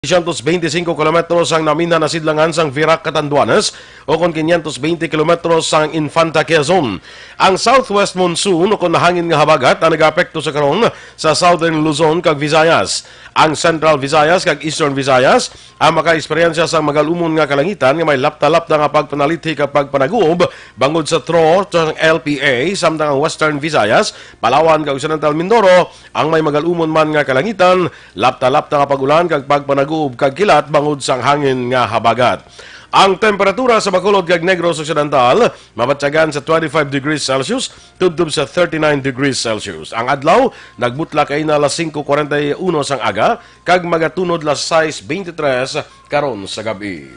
525 kilometros ang namina na sidlangan sang Virac, Catanduanes o kon 520 kilometros sang Infanta, Quezon. Ang southwest monsoon o kon hangin nga habagat ang nag-apekto sa karon sa southern Luzon kag Visayas. Ang central Visayas kag eastern Visayas ang maka-eksperyensya sa magalumon nga kalangitan nga may lapta-lapta nga pagpanalithi kag pagpanaguob bangod sa TRO sa LPA samtang ang western Visayas, Palawan kag Occidental Mindoro ang may magalumon man nga kalangitan, lapta-lapta nga pagulan kag pagpanaguob kag kilat bangod sang hangin nga habagat. Ang temperatura sa Bacolod kag Negros Occidental mabatyagan sa 25 degrees Celsius tudtob sa 39 degrees Celsius. Ang adlaw nagbutla kay na alas 5:41 sang aga kag magatunod las 6:23 karon sa gabi.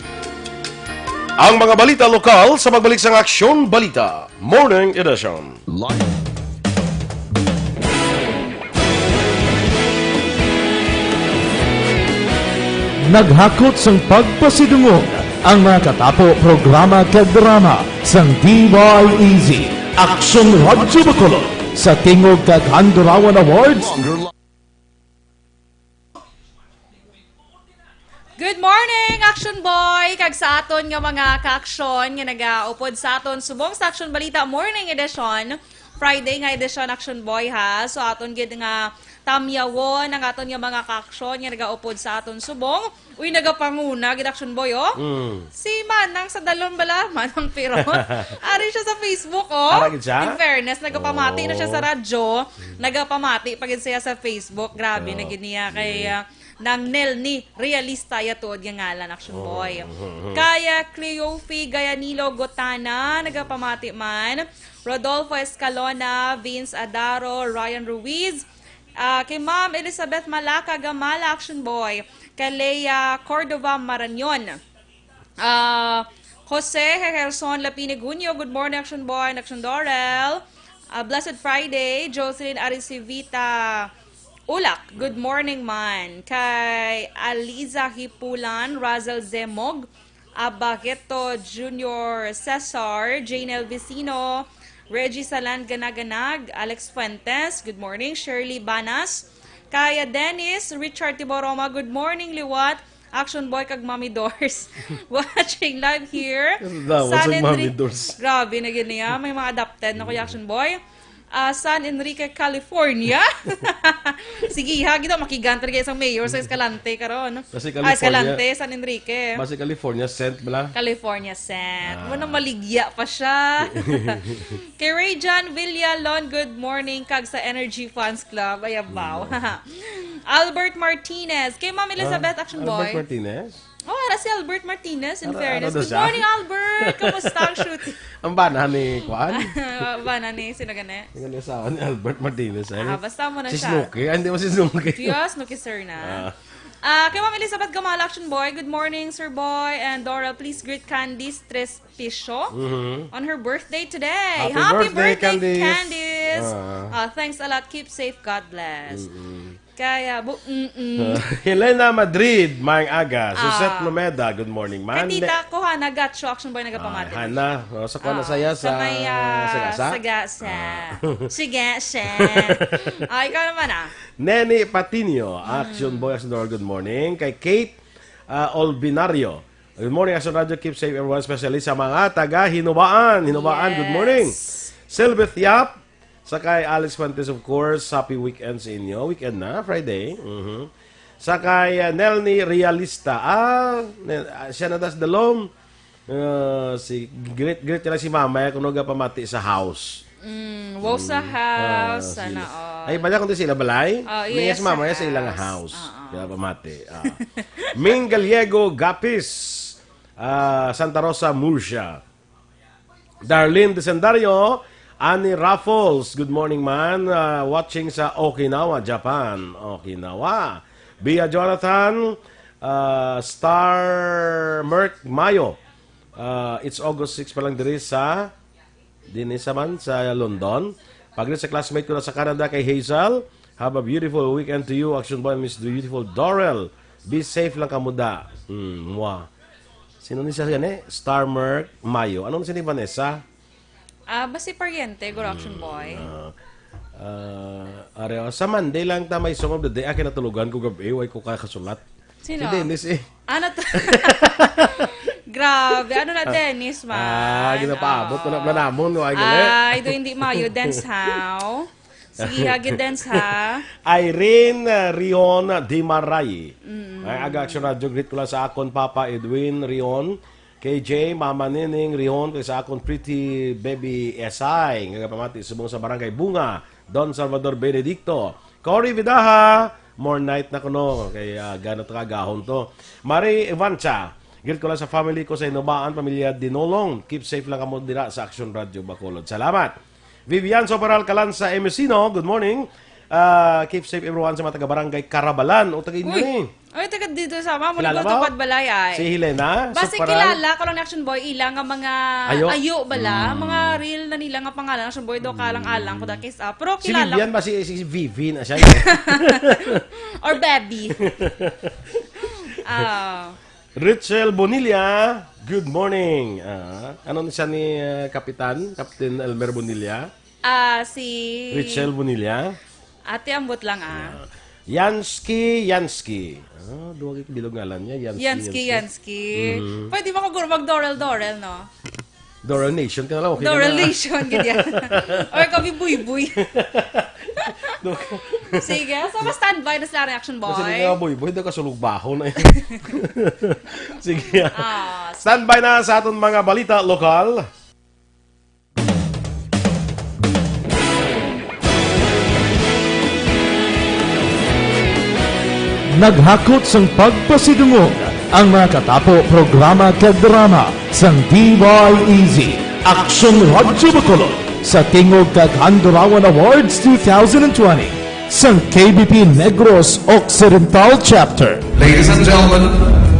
Ang mga balita lokal sa pagbalik sang Aksyon Balita Morning Edition. Naghakot sang pagpasidungog ang mga katapo programa kag drama sang DYEZ Aksyon Radyo Bacolod sa Tingog kag Handurawan Awards. Good morning, Action Boy! Kag sa aton nga mga ka-aksyon nga nagaupod sa aton subong sa Action Balita Morning Edition. Friday nga edition Action Boy ha. So aton gid nga tamyawon ang aton nga mga ka-aksyon nga nagaupod sa aton subong. Uy, nagapanguna gid Action Boy oh. Si Manang sa dalon bala, Manang Piron. Ari siya sa Facebook oh. Aragid siya? In fairness, nagapamati na siya sa radyo. Nagapamati pagid siya sa Facebook. Grabe na gid niya kay nang nel ni realista ya tuod nga ngalan Action Boy. Kaya Cleofi Gayanilo Gotana nagapamati man. Rodolfo Escalona, Vince Adaro, Ryan Ruiz, kay Ma'am Elizabeth Malaca Gamala Action Boy, kay Leia Cordova Maranyon, Jose Herson Lapinigunyo, good morning Action Boy, Action Dorel, Blessed Friday, Jocelyn Arisivita Ulak, good morning man. Kay Aliza Hipulan, Razel Zemog, Abageto Junior Cesar, Jane Elvicino, Reggie Salan Ganaganag, Alex Fuentes, good morning. Shirley Banas, Kaya Dennis, Richard Tiboroma, good morning Liwat, Action Boy kag Mommy Doors. Watching live here. San Mommy Doors. Grabe na ganyan. May mga adapted na kuya Action Boy. San Enrique, California. Sige, ha, gito, makigantar kayo isang mayor sa Escalante karon. Escalante, San Enrique. Basta California scent bala. California scent. Muna maligya pa siya. Kay Ray John Villalon, good morning. Kag sa Energy Fans Club. Ayabaw. Albert Martinez. Kay Ma'am Elizabeth, Action Boy. Albert Martinez? Oh, era si Albert Martinez, in fairness. Good morning, Albert! Kamusta ang shooting? Ang bana ni Juan? Bana ni, sino gani? Ang asawa ni Albert Martinez. Basta mo na si siya. Snooki? Hindi mo si Snooki. Yes, Snooki sir na. Kay Ma'am Elizabeth Gamal, Action Boy. Good morning, Sir Boy and Dorel. Please greet Candice Trespicio on her birthday today. Happy birthday, Candice! Thanks a lot. Keep safe. God bless. Kaya, Helena Madrid, Maing Aga. Suzette Lumeda, good morning, man. Katita ko, Hana, Gatcho, Action Boy, nagapamati. Hana, sa ko na saya sa Sagasa. Sigasa. Ikaw naman Nene Patinio, Action Boy, Action Door, good morning. Kay Kate Olbinario, good morning, Action Radio, keep safe everyone, especially sa mga taga Hinubaan. Good morning. Sylveth Yap, sakay Alex Fuentes, of course, happy weekend sa inyo. Weekend na, Friday. Sakay Nelny Realista. Siya na das dalom. Great nila si Mama kung pamati sa house. Wow sa house. Sana, Ay, bala kung sila balay? Yes, si Mama sa ilang house. Kaya pamati. Ming Gallego Gapis. Santa Rosa Murcia. Darlene Desendario. Annie Raffles, good morning man. Watching sa Okinawa, Japan. Okinawa. Bia Jonathan, Star Merck Mayo. It's August 6 pa lang diri sa Dinisaman sa London. Paglit sa classmate ko na sa Canada kay Hazel. Have a beautiful weekend to you, Action Boy, Miss Beautiful Dorel. Be safe lang kamuda. Sino ni siya yan Star Merck Mayo. Anong si ni Vanessa? Basi pariente, good Action Boy. Sa Monday lang ta may song of the day. Akin natulugan ko gabi. Way ko kakasulat. Sino? Si Dennis eh. Ano to? Grabe. Ano na, Dennis, man? Ginapaabot ko na namon. Ay, do hindi mayo. Dance how? Sige, hagi dance ha. Irene Rion Dimaray. Ay, Aksyon Radio, greet ko lang sa akon Papa Edwin Rion. KJ, Mama Nining Rion, kay sa akon Pretty Baby Esay. Nga pamati, subong sa Barangay Bunga. Don Salvador Benedicto. Cory Vidaha. More night na kuno. Kay ganot ka gahon to. Marie Evancha. Greet ko lang sa family ko sa Inobaan, pamilya Dinolong. Keep safe lang kamo dira sa Aksyon Radio Bacolod. Salamat. Vivian Soberal Calanza Emesino, good morning. Keep safe everyone sa mga taga-barangay Carabalan. O taga-inyo ni. Ay, taga dito sa mama. Kilala Muna mo? tupad balay ay. Si Helena Basta Soberal. kilala ko lang na Action Boy ilang nga mga ayo bala, mga real na nila nga pangalan Action Boy do kalang-alang ko da case pero Si kilala Vivian ba si Vivi na siya? or baby. Ah. Richel Bonilla, good morning. Ano siya ni Kapitan? Captain Elmer Bonilla? Si Richel Bonilla. Ate ambot lang Yansky. Duwag bilog ngalan niya. Yansky. Pwede ba ko mag-Dorel, no? Dorel Nation ka na lang. Okay Dorel na. Nation, ganyan. Or kami buy-buy. Sige, so ma-standby na sila Reaction Boy. Kasi nga boy, daw kasulog baho na. Sige. Standby na sa aton mga balita lokal. Naghakot sang pagpasidungog ang mga katapo programa kag drama sang DYEZ Aksyon Radyo Bacolod sa Tingog kag Handurawan Awards 2020 sang KBP Negros Occidental Chapter. Ladies and gentlemen,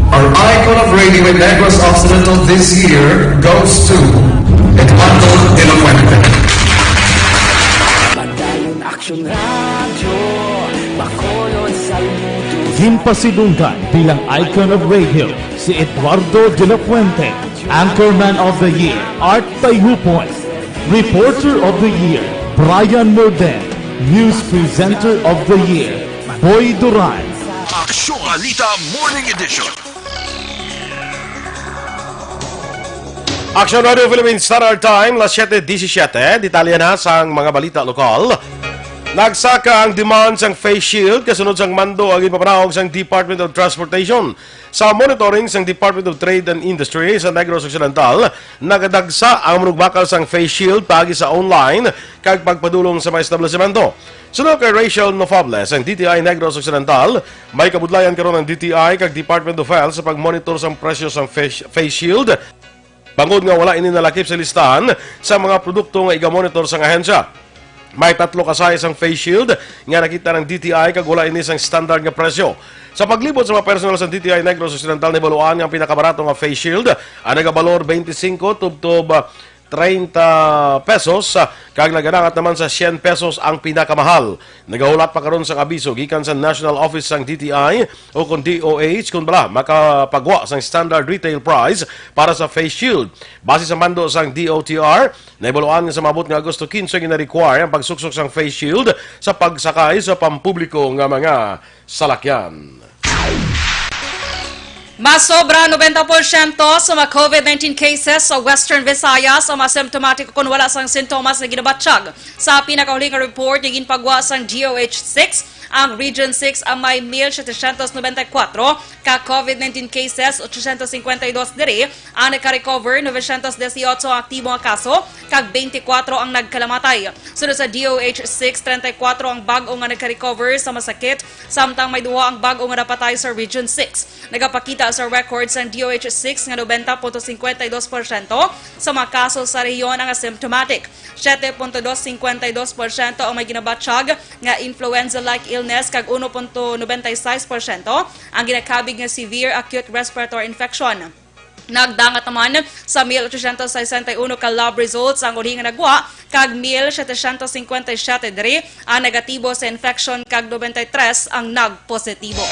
our icon of radio in Negros Occidental this year goes to Eduardo de la Fuente. Padayon Aksyon Radio, Bacolod Saludo. Ginpasidunggan bilang icon of radio si Eduardo de la Fuente, Anchorman of the Year, Art Tayhupoy, Reporter of the Year, Brian Morden, News Presenter of the Year, Boy Duran. Aksyon Balita Morning Edition. Aksyon Radio Philippines Standard Time, las 7:17. Detalye na sa mga balita lokal. Nagsaka ang demand sang face shield kasunod sang mando ang ipapanahog sang Department of Transportation. Sa monitoring sang Department of Trade and Industry sa Negros Occidental, nagadagsa ang manugbakal sang face shield pagi sa online kag pagpadulong sa mga establishmento. Sunod kay Rachel Nofables, ang DTI Negros Occidental, may kabudlayan karon ng DTI kag Department of Health sa pagmonitor sang presyo sang face shield. Bangod nga wala ini nalakip sa listahan sa mga produkto nga iga-monitor sang ahensya. May 3 kasay sang face shield nga nakita ng DTI kag wala ini sang standard nga presyo. Sa paglibot sa mga personal sa DTI Negros Occidental, nibaluan nga ang pinakabarato nga face shield ang nagabalor 25 tubtob 30 pesos kag naganangat naman sa 100 pesos ang pinakamahal. Nagahulat pa karon sang abiso gikan sa National Office sang DTI o kung DOH kung bala makapagwa sang standard retail price para sa face shield. Base sa mando sang DOTR, naibaluan nga sa mabot nga Agosto 15 gina-require ang pagsuksok sang face shield sa pagsakay sa pampubliko nga mga salakyan. Mas sobra 90% sa mga COVID-19 cases sa Western Visayas ang asymptomatic kung wala sang sintomas na ginabatsyag. Sa pinakahuling report, yung ginpagwa sang DOH-6, ang Region 6 ang may 1,794 ka COVID-19 cases, 852 diri, ang nagka-recover, 918 ang aktibo nga kaso, kag 24 ang nagkalamatay. Sunod sa DOH-6, 34 ang bag-o nga nagka-recover sa masakit, samtang may 2 ang bag-o nga napatay sa Region 6. Nagapakita sa records ng DOH-6 nga 90.52% sa mga kaso sa rehiyon ang asymptomatic. 7.252% ang may ginabatsyag nga influenza-like illness kag 1.96% ang ginakabig nga severe acute respiratory infection. Nagdangat naman sa 1,861 ka lab results ang uling nga nagwa kag 1,757 diri ang negatibo sa infection kag 93 ang nagpositibo.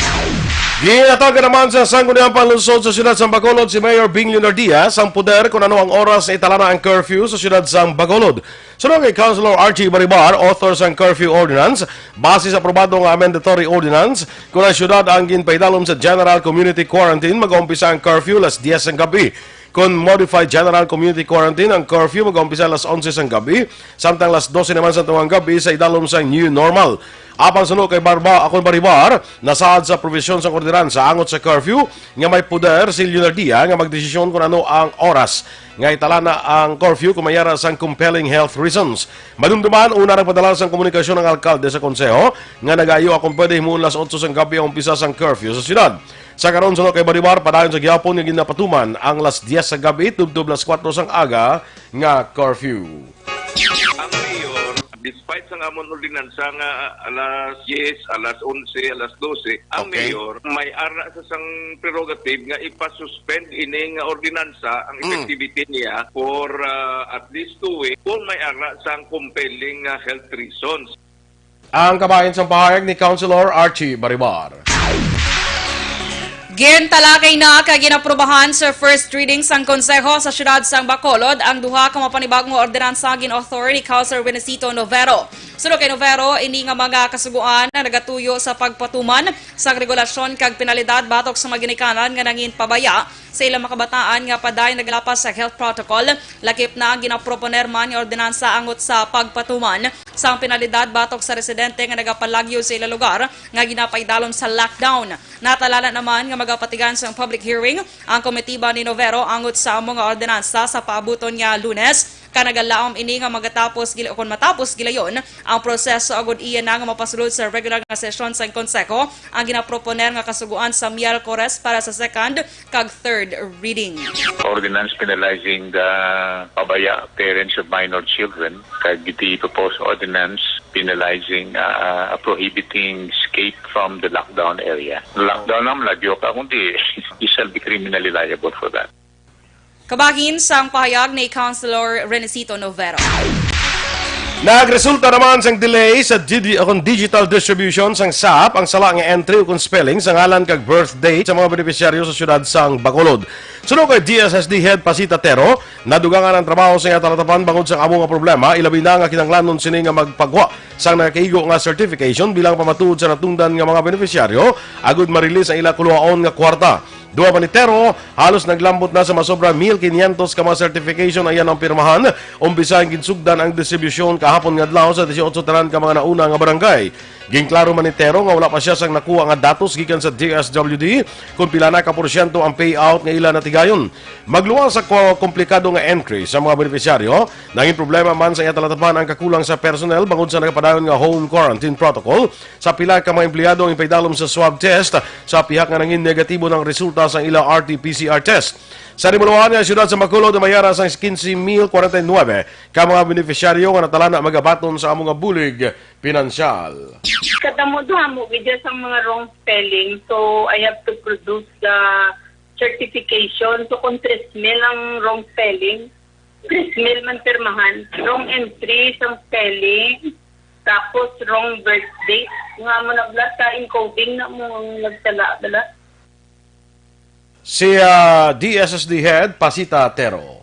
Ginatagan naman sa sangguniang panlunsod sa siyudad ng Bacolod si Mayor Bing Leonardia ang puder kung ano ang oras na itala na ang curfew sa siyudad ng Bacolod. Sunod kay Councilor Archie Baribar, author sa curfew ordinance, base sa aprobadong amendatory ordinance, kung ang siyudad ang ginpaidalom sa General Community Quarantine, mag-umpisa ang curfew las 10 ng gabi. Kung modified General Community Quarantine, ang curfew mag-umpisa alas 11 ng gabi, samtang alas 12 naman sa tuwang gabi sa idalom sa New Normal. Apang sunod kay Baribar, nasaad sa provision sa ordinansa angot sa curfew, nga may puder si Leonardia nga magdesisyon kung ano ang oras nga itala na ang curfew kung mayara sang compelling health reasons. Madumduman, una nagpadala sang komunikasyon ng alkalde sa konseho nga nagayo akong pwede himuon alas 8 ng gabi ang umpisa sang curfew sa siyudad. Sa karon sunod kay Baribar, padayon sa gihapon nga ginapatuman ang alas 10 sa gabi, tubtob alas 4 sang aga nga curfew. Ang mayor, despite sa amon ordinansa nga alas 10, alas 11, alas 12, ang Okay. mayor may ara sa sang prerogative nga ipasuspend ini nga ordinansa ang effectivity niya for at least 2 weeks kung may ara sang compelling health reasons. Ang kabahin sa pahayag ni Councilor Archie Baribar. Gintalakay na kay ginaprubahan sa first reading sang konseho sa siyudad sang Bacolod ang duha ka mapanibagong ordinansa gin-author ni Councilor Benecito Novero. Sunod kay Novero, ini nga mga kasuguan na nagatuyo sa pagpatuman sa regulasyon kag penalidad batok sa maginikanan nga nangin pabaya sa ilang makabataan nga paday naglapas sa health protocol. Lakip na ang ginaproponer man nga ordinansa angot sa pagpatuman sa penalidad batok sa residente nga nagapalagyo sa ilang lugar nga ginapaidalom sa lockdown. Natalala naman nga magapatigan sa public hearing ang komitiba ni Novero angot sa mga ordinansa sa paabuton nga Lunes. Kanagalaom ini nga kung matapos gilayon ang proseso agud iya na nga mapasulod sa regular nga session sa konseho ang ginaproponer nga kasuguan sa Miyerkules para sa second kag third reading. Ordinance penalizing the pabaya parents of minor children, kag iti proposed ordinance penalizing prohibiting escape from the lockdown area. Lockdown naman lagyo ka kundi you shall be criminally liable for that. Kabahin sang pahayag ni Councilor Benecito Novero. Nagresulta naman sang delay sa digital distribution sang SAP ang sala nga entry o spelling sa ngalan kag birth date sa mga benepisyaryo sa siyudad sang Bacolod. Sunod kay DSSD Head Pasita Tero, nadugangan ang trabaho sa talatapan bangod sa amo nga problema, ilabi na nga kinanglanon sini nga magpagwa sang nakaigo nga certification bilang pamatuod sa natungdan nga mga benepisyaryo agud marilis ang ila kuluhaon nga kwarta. Duwa pa ni Tero, halos naglambot na sa masobra 1,500 ka mga certification ayan ang pirmahan. Umpisa ang ginsugdan ang distribusyon kahapon nga adlaw sa 18 tanan ka mga nauna nga barangay. Ginklaro man ni Tero nga wala pa siya sang nakuha nga datos gikan sa DSWD kung pila na ka porsyento ang payout nga ila natigayon. Magluwang sa komplikado nga entry sa mga benepisyaryo, naging problema man sa iyatalatapan ang kakulang sa personnel bangod sa nagapadayon nga home quarantine protocol sa pila ka mga empleyado ang ipaidalom sa swab test sa pihak nga nangin negatibo ng resulta sa ilang RT-PCR test. Sa rimuluhan nga siyudad sa Bacolod na mayara sa 15,049 ka mga benepisyaryo nga natalana magabaton sa among nga bulig pinansyal. Katamo mo video sa mga wrong spelling, so I have to produce the certification. So kung 3,000 ang wrong spelling, 3,000 man pirmahan, wrong entry sa spelling, tapos wrong birth date. Nga mo naglas sa encoding na mo ang nagtala-dala. Si DSSD Head Pasita Tero.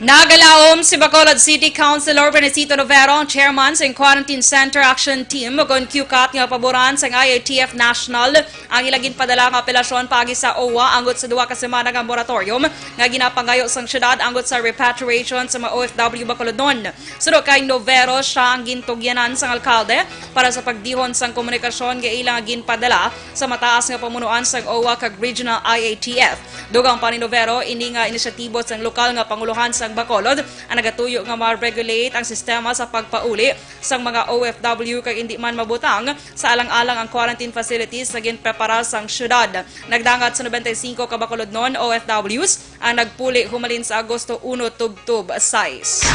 Nagalaom si Bacolod City Councilor Benecito Novero, ang chairman sa Quarantine Center Action Team, kung QCAT nga paboran sa IATF National ang ilagin padala nga apelasyon pagi sa OWA angot sa 2 ka semana nga moratorium nga ginapangayo sang syudad angot sa repatriation sa mga OFW Bacolod nun. Sunod kay Novero, siya ang gintugyanan sang alkalde para sa pagdihon sang komunikasyon nga ilang ginpadala sa mataas nga pamunuan sang OWA kag Regional IATF. Dugang pa ni Novero, ini nga inisyatibo sang lokal nga panguluhan sang Bacolod ang nagatuyo nga ma-regulate ang sistema sa pagpauli sang mga OFW kag hindi man mabutang sa alang-alang ang quarantine facilities na ginprepara sang syudad. Nagdangat sa 95 ka Bacolod non OFWs ang nagpuli humalin sa Agosto 1 tubtub size.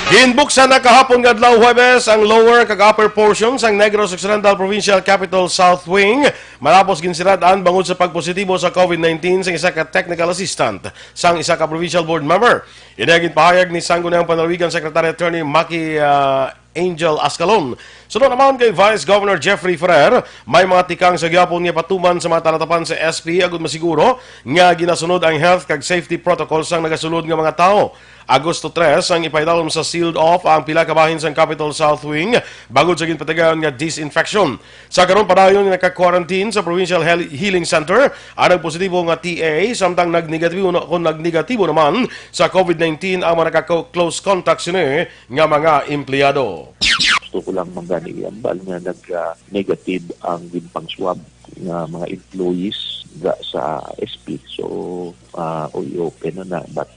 Ginbuksan na kahapon nga adlaw Huwebes ang lower kag upper portion sang Negros Occidental Provincial Capital South Wing malapos ginsiradaan bangod sa pagpositibo sa COVID-19 sang isa ka technical assistant sang isa ka provincial board member. Inagin pahayag ni Sangguniang Panalawigan Secretary Attorney Maki Angel Ascalon Sunod naman kay Vice Governor Jeffrey Ferrer, may mga tikang sa gyapon niya patuman sa mga talatapan sa SP agud masiguro nga ginasunod ang health kag safety protocols ang nagasulod nga mga tao. Agosto 3 ang ipaidalom sa sealed off ang pila ka bahin sa Capital South Wing bagod sa ginpatagaan nga disinfection. Sa karon padayon nga naka-quarantine sa Provincial Healing Center ang positibo nga TA samtang nagnegatibo naman sa COVID-19 ang mga naka-close contact sini nga mga empleyado. Gusto ko lang mangganiambal nga nag-negative ang gimpang swab nga mga employees sa SP. So, i-open na but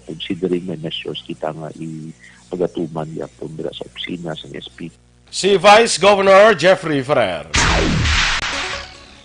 considering may measures kita nga i-pagatuman yapon sa opisina sa SP. Si Vice Governor Jeffrey Ferrer.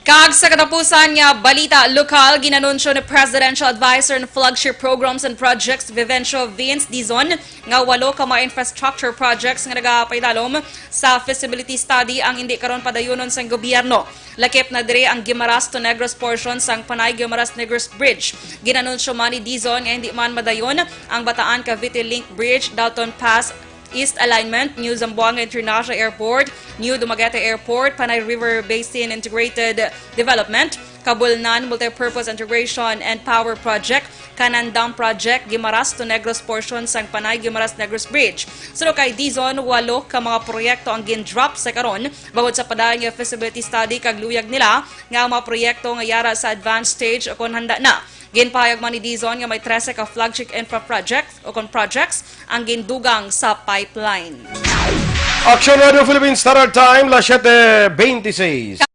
Kag sa katapusan nga balita lokal, ginanunsyo ni Presidential Advisor on Flagship Programs and Projects Vivencio Vince Dizon nga 8 ka mga infrastructure projects nga nagapaydalom sa feasibility study ang hindi karon padayonon sa gobyerno. Lakip na dire ang Guimaras to Negros portion sang Panay Guimaras Negros Bridge. Ginanunsyo man ni Dizon nga hindi man madayon ang Bataan Cavite Link Bridge, Dalton Pass East Alignment, New Zamboanga International Airport, New Dumaguete Airport, Panay River Basin Integrated Development, Kabulnan Multipurpose Integration and Power Project, Kanan Dam Project, Guimaras to Negros portion sang Panay Guimaras Negros Bridge. Suno kay Dizon, 8 ka mga proyekto ang gin-drop sa karon bawod sa padayon nga feasibility study kag luyag nila nga mga proyekto nga yara sa advanced stage o kon handa na. Ginpahayag man ni Dizon nga may 13 ka flagship infra projects o projects ang gindugang sa pipeline. Aksyon Radio Philippines Standard Time, las 7:26.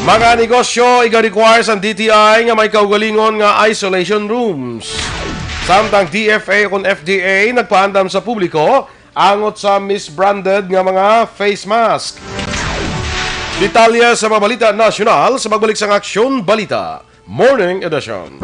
Mga negosyo, iga-requires ang DTI nga may kaugalingon nga isolation rooms. Samtang DFA kung FDA nagpaandam sa publiko angot sa misbranded nga mga face mask. Detalye sa mga balita nasyonal sa pagbalik sa Aksyon Balita Morning Edition.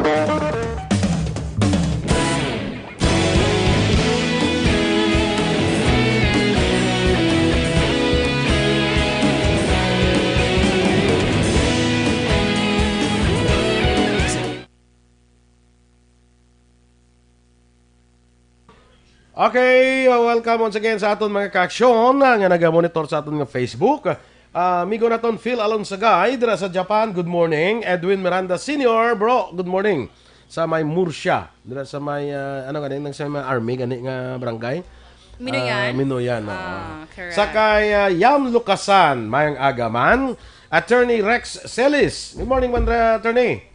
Okay, welcome once again sa aton mga ka-aksyon nga naga-monitor sa aton nga Facebook. Amigo naton Phil Alonsagay dira sa Japan, good morning. Edwin Miranda Senior, bro, good morning. Sa may Murcia, dira sa may sa may army gani nga barangay. Minoyan. Minoyan. Correct. Sa kay Yam Lucasan, mayang agaman. Attorney Rex Celis, good morning man attorney.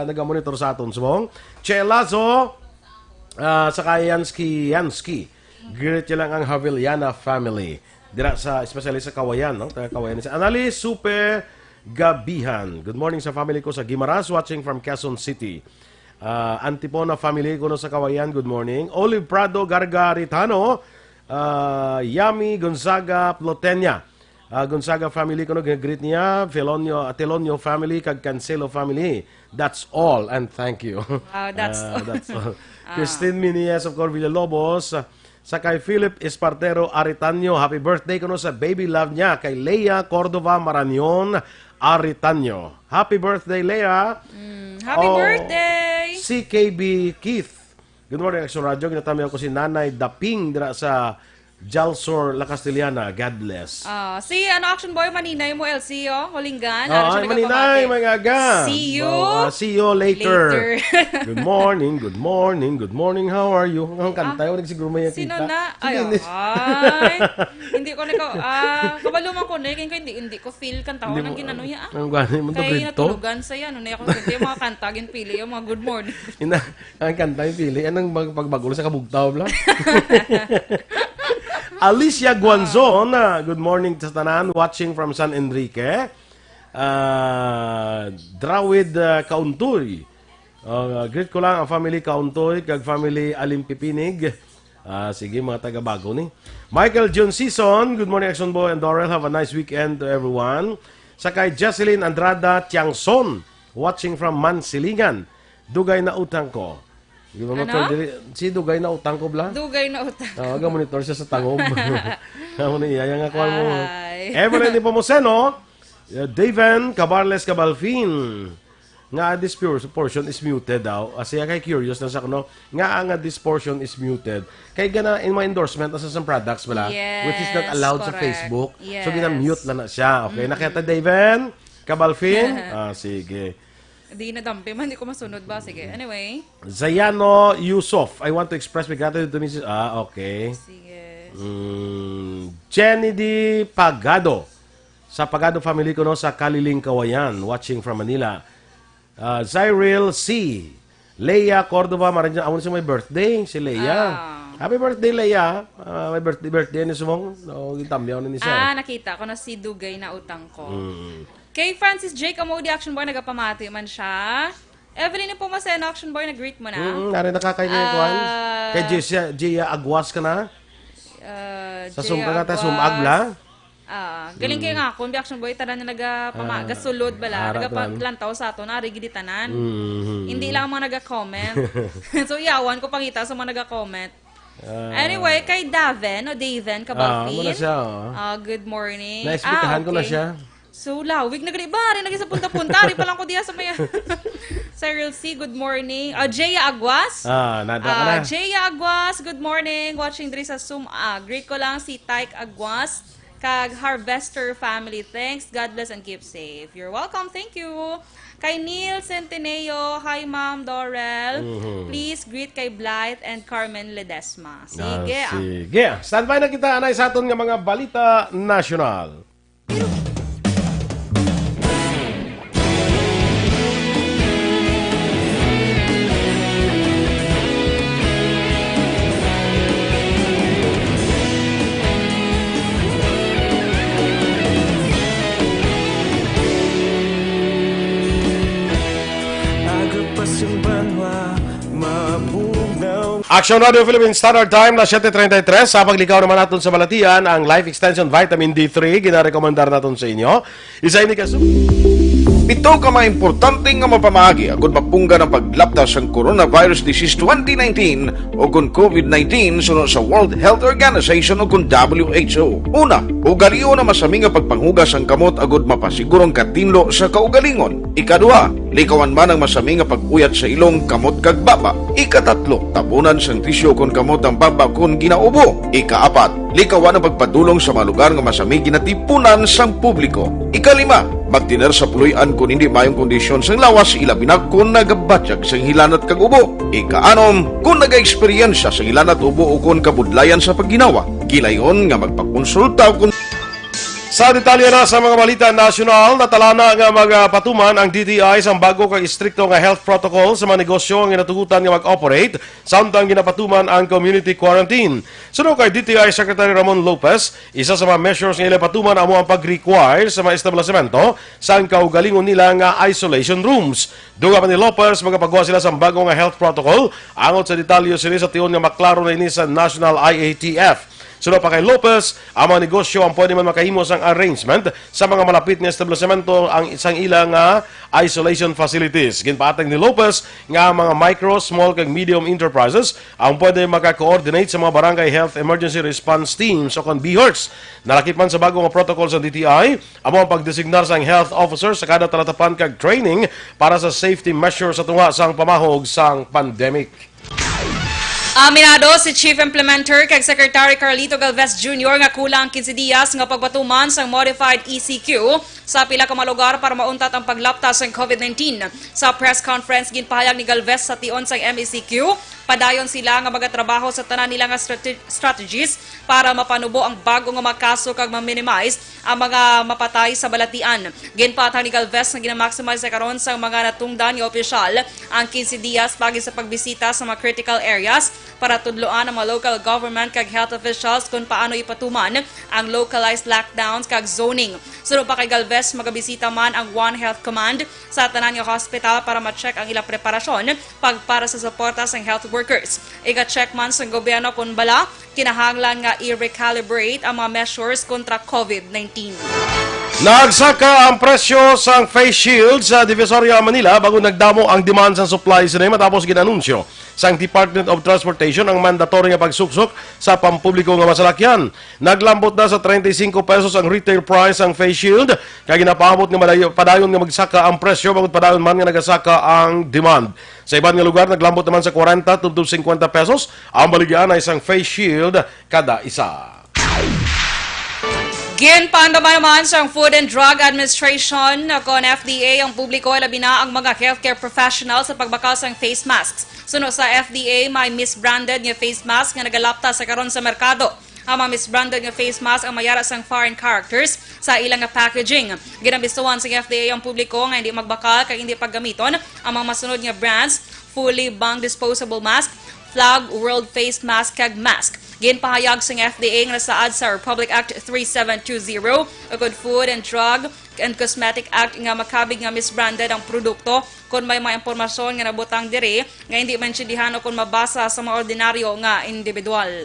Naga-monitor sa aton subong. Che Lazo, sa kay Yansky. Greet lang ang Haviliana family. Dira sa especially sa Kawayan, no? Kawayan si Anali Super Gabihan. Good morning sa family ko sa Guimaras, watching from Quezon City. Antipona family ko no sa Kawayan, good morning. Olive Prado Gargaritano, Yami Gonzaga Plotenia. Gonzaga family ko no greet niya, Telonio family kag Cancelo family. That's all and thank you. That's all. Christine Minies of Cor Villalobos. Sa kay Philip Espartero Aritanyo, happy birthday ko no sa baby love niya kay Leia Cordova Marañon Aritanyo. Happy birthday, Leia. Happy birthday! CKB Keith. Good morning, Aksyon Radio. Ginatami ako si Nanay Daping dira sa Jalsor La Castellana, God bless. Si Action Boy, maninay mo, LC, Hulinggan. Ay, maninay, magaga. See you. See you later. Good morning, good morning, good morning, how are you? Ang kanta yun, siguro may Sino kita. na? Ay, hindi ko na kabaluman ko na, kaya hindi ko feel kanta ko nang ginano niya. Ang gano'n mo ito, Kaya Grito? natulugan sa yan. Ako ganti yung mga kanta, ginpili, yung mga good morning. Ang kanta yung pili. Anong pagbagulo sa kabugtaw, bla? Alicia Guanzon, good morning sa tanan, watching from San Enrique. Drawid Kauntoy. Greet ko lang ang family Kauntoy, kag family Alimpipinig. Sige, mga taga-bago ni. Michael John Season, good morning, Aksyon Boy and Dorel. Have a nice weekend to everyone. Sakay Jocelyn Andrada Tiangson, watching from Mansilingan. Dugay na utang ko. Si Dugay na utang ko, bla? Dugay na utang ko. Monitor siya sa tangob. Yang ako mo. Evelyn ni Pomoseno, Daven Cabarles Cabalfin. Nga this portion is muted daw. Siya kay curious na sa kuno. Nga this portion is muted. Kay gana in my endorsement sa some products bala, yes, which is not allowed correct. sa Facebook. Yes. So gina-mute na siya. Okay, nakita Daven Cabalfin? Sige. Hindi na dampi man, hindi ko masunod ba? Sige, anyway. Zayano Yusof, I want to express my gratitude to Mrs. Okay. Sige. Jenny D. Pagado. Sa Pagado family ko no, sa Kaliling, Kawayan, watching from Manila. Zyril C. Leia Cordova, maraming ako na may birthday, si Leia. Happy birthday, Leia. May birthday ni Sumong. Gitambiyaw na ni siya. Nakita ko na si Dugay na utang ko. Kay Francis J. Camodi, Action Boy, nagapamati man siya. Evelyn po masena, Action Boy, nag-greet mo na. Narin nakakainin ko. Kay Gia Aguas ka na? Sa Sumagla? Galing kayo nga, kung Action Boy, tanan na nagapamasulod bala. Nagapalantaw sa ato, narigiditanan. Hindi lang mga naga-comment. So, iyawan ko pangita sa mga naga-comment. Anyway, kay Daven Kabalpin. Muna siya. Good morning. Naisbitahan ko na siya. So, lawig na ba? Rin naging sa punta-punta. Rin pa lang ko diya sa maya. Cyril C, good morning. Jeya Aguas. Nada ka na. Jeya Aguas, good morning. Watching diri sa Zoom. Greet ko lang si Tyke Aguas. Kag Harvester family. Thanks. God bless and keep safe. You're welcome. Thank you. Kay Neil Centeneo. Hi, Ma'am Dorel. Please greet kay Blythe and Carmen Ledesma. Sige. Sige. Standby na kita. Anay sa aton nga mga balita national. Action Radio Philippines Standard Time na 7:33. Sa paglikaw naman natin sa balatian, ang Life Extension Vitamin D3 ginarekomendar natin sa inyo. Isa ini kaso. Ito ka mga importante nga mapamagi agud mapungga ng paglaptas sa Coronavirus Disease 2019 o kung COVID-19 sunod sa World Health Organization o kung WHO. Una, ugalion na masami nga pagpanghugas ang kamot agud mapasigurong katinlo sa kaugalingon. Ikaduha, likawan man ang masami nga pag-uyat sa ilong kamot kag baba. Ikatatlo, tabunan sang tisyo kon kamot ang baba kon ginaubo. Ikaapat, likawan ang pagpadulong sa mga lugar nga masami ginatipunan sang publiko. Ikalima, magtiner sa puluyan kung hindi mayong kondisyon sang lawas ilabi na kung nagabatyag sang hilanat kag ubo. Ikaanom, kung naga-eksperyensya sang hilanat ubo o kung kabudlayan sa pagginawa. Gilayon nga magpakonsulta kung Sa detalye na sa mga balita nasyonal, natalana nga magpatuman ang DTI sa bago kag istrikto nga health protocol sa mga negosyo nga natugutan nga mag-operate samtang ginapatuman ang community quarantine. Sunod kay DTI Secretary Ramon Lopez, isa sa mga measures nga patuman amo ang pag-require sa mga establishmento sa kaugalingon nila nga isolation rooms. Duga pa ni Lopez, magapagawa sila sa bago nga health protocol angot sa detalye sila sa tiyon nga maklaro na ini sa National IATF. Sunod pa kay Lopez, ang mga negosyo ang pwede man makahimo sang arrangement sa mga malapit nga establishmento ang isang ilang isolation facilities. Ginpatag ni Lopez nga mga micro, small kag medium enterprises ang pwede maka-coordinate sa mga barangay health emergency response teams o kon BHERTs. Nalakip man sa bagong protocol sa DTI, amo ang pagdesignar sang health officer sa kada talatapan kag training para sa safety measures sa tunga sang pamahog sang pandemic. Aminado si Chief Implementer kag Secretary Carlito Galvez Jr. nga kulang 15 dias nga pagpatuman sa modified ECQ sa pila ka mga lugar para mauntat ang paglaptas ng COVID-19. Sa press conference ginpahayag ni Galvez sa tion sa MECQ, padayon sila nga magatrabaho sa tanan nila nga strategies para mapanubo ang bago nga makaso kag ma-minimize ang mga mapatay sa balatian. Ginpatang ni Galvez nga ginamaximize sa karon sa mga natungdan nga opisyal ang 15 dias pagi sa pagbisita sa mga critical areas para tudloan ang mga local government kag health officials kung paano ipatuman ang localized lockdowns kag zoning. Sunod pa kay Galvez, magabisita man ang One Health Command sa tanan nga hospital para ma-check ang ilang preparasyon para sa suporta sa health workers. Iga-check man sa gobyerno kung bala kinahanglan nga i-recalibrate ang mga measures kontra COVID-19. Nagsaka ang presyo sa face shield sa Divisoria, Manila bago nagdamo ang demand sa supply sa matapos ginanunsyo sa Department of Transportation ang mandatory nga pagsuksok sa pampubliko nga masalakyan. Naglambot na sa 35 pesos ang retail price ang face shield kaya ginapaabot nga padayon nga magsaka ang presyo bago padayon man nga nagasaka ang demand. Sa ibang nga lugar naglambot naman sa 40 to 50 pesos ang baligyan ay isang face shield kada isa. Ginpandama naman sa Food and Drug Administration kon FDA ang publiko ay labi na ang mga healthcare professionals sa pagbakal sa face masks. Sunod sa FDA, may misbranded nga face mask nga nagalapta sa karon sa merkado. Ang mga misbranded nga face mask ang mayara sang foreign characters sa ilang nga packaging. Ginabisuan sa FDA ang publiko nga hindi magbakal kag hindi paggamiton ang mga masunod nga brands, fully bung disposable mask, Flag World Face Mask kag mask. Ginpahayag sa FDA nga nasaad sa Republic Act 3720 ug Food and Drug and Cosmetic Act nga makabig nga misbranded ang produkto kung may mga impormasyon nga nabutang diri nga hindi maintindihan o kung mabasa sa mga ordinaryo nga individual.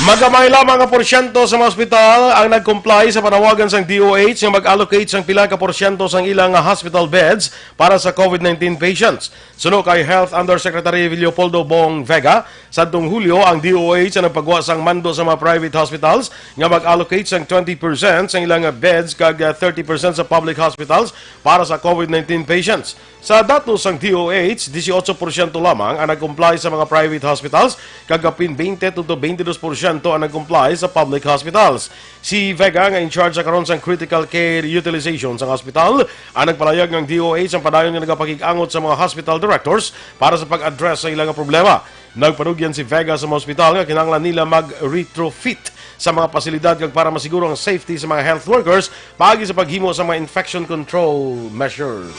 Magamay lamang ang porsyento sa mga ospital ang nag-comply sa panawagan sang DOH nga mag-allocate sang pila ka porsyento sang ilang hospital beds para sa COVID-19 patients. Suno kay Health Undersecretary Leopoldo Bong Vega, sadtong Hulyo ang DOH ang nagpagawa sang mando sa mga private hospitals nga mag-allocate sang 20% sang ilang beds kag 30% sa public hospitals para sa COVID-19 patients. Sa datos sang DOH, 18% lamang ang nag-comply sa mga private hospitals, kagapin 20 to 22% ang nag-comply sa public hospitals. Si Vega nga in charge sa karon sang critical care utilization sa hospital, ang nagpalayag ng DOH ang padayon nga nagapakig-angot sa mga hospital directors para sa pag-address sa ilang problema. Nagpanugyan si Vega sa mga hospital nga kinahanglan nila mag-retrofit sa mga pasilidad kag para masiguro ang safety sa mga health workers paagi sa paghimo sa mga infection control measures.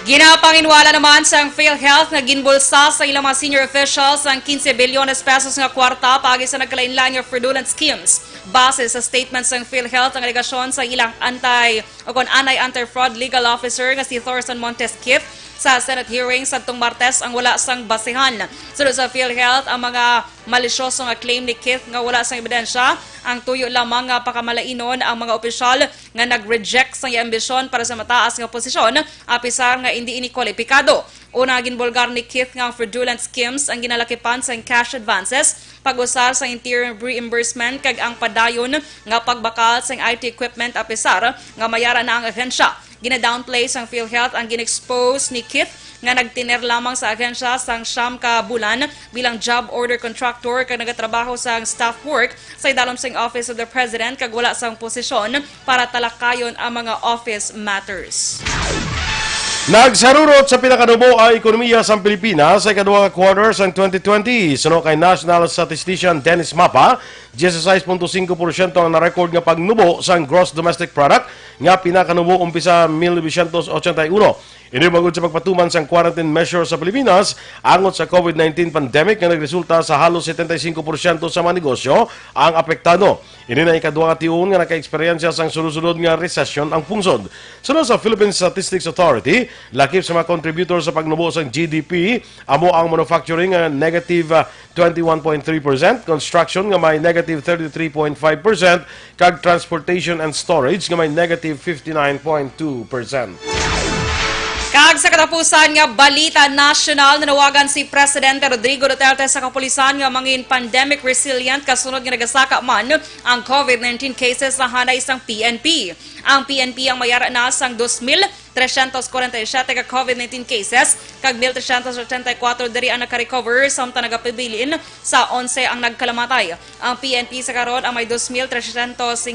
Ginapanginwala naman sa PhilHealth na ginbulsa sa ilang mga senior officials ang 15 bilyones pesos nga kwarta paagi sa nagkalain-lain nga fraudulent schemes. Base sa statements ng PhilHealth ang alegasyon sa ilang anti-fraud legal officer nga si Thorson Montes Kith sa Senate hearing sa tong Martes ang wala sang basehan. Sunod sa PhilHealth, ang mga malisyoso nga claim ni Kith nga wala sang ebidensya, ang tuyo lamang nga pakamalainon ang mga opisyal nga nag-reject sa ambisyon para sa mataas nga posisyon, apisar nga hindi ini kwalipikado. Una ginbulgar ni Kith nga fraudulent schemes ang ginalakipan sa cash advances, pag-usar sa interior reimbursement kag ang padayon nga pagbakal sa IT equipment apisar nga mayara na ang ahensya. Gina-downplay sang PhilHealth ang gin-expose ni Kith nga nagtiner lamang sa agensya sang siyam ka bulan bilang job order contractor kag nagatrabaho sang staff work sa idalom sang Office of the President kag wala sang posisyon para talakayon ang mga office matters. Nagsarurot sa pinakadumo ang ekonomiya sa Pilipinas sa ikaduha quarter sa 2020. Suno kay National Statistician Dennis Mapa, 16.5% ang na-record nga pagnubo sa gross domestic product nga pinakanubo umpisa 1981. Ini bagod sa pagpatuman sa quarantine measure sa Pilipinas angot sa COVID-19 pandemic nga nagresulta sa halos 75% sa mga negosyo ang apektado. Ini na ikaduha nga tiun nga naka-eksperyensya sang sunod-sunod nga recession ang pungsod. Sunod sa Philippine Statistics Authority, lakip sa mga contributor sa pagnubo sa GDP, amo ang manufacturing nga negative 21.3%, construction nga may negative 33.5%, kag transportation and storage nga may negative 59.2%. Kag sa katapusan nga balita national, nanawagan si Presidente Rodrigo Duterte sa kapulisan nga mangin pandemic resilient kasunod nga nagasaka man ang COVID-19 cases sa hanay sang PNP. Ang PNP ang mayara na sang 2,347 ka COVID-19 cases, kag 1,384 diri ang naka-recover, samtang nagapabilin sa 11 ang nagkalamatay. Ang PNP sa karon ang may 2,354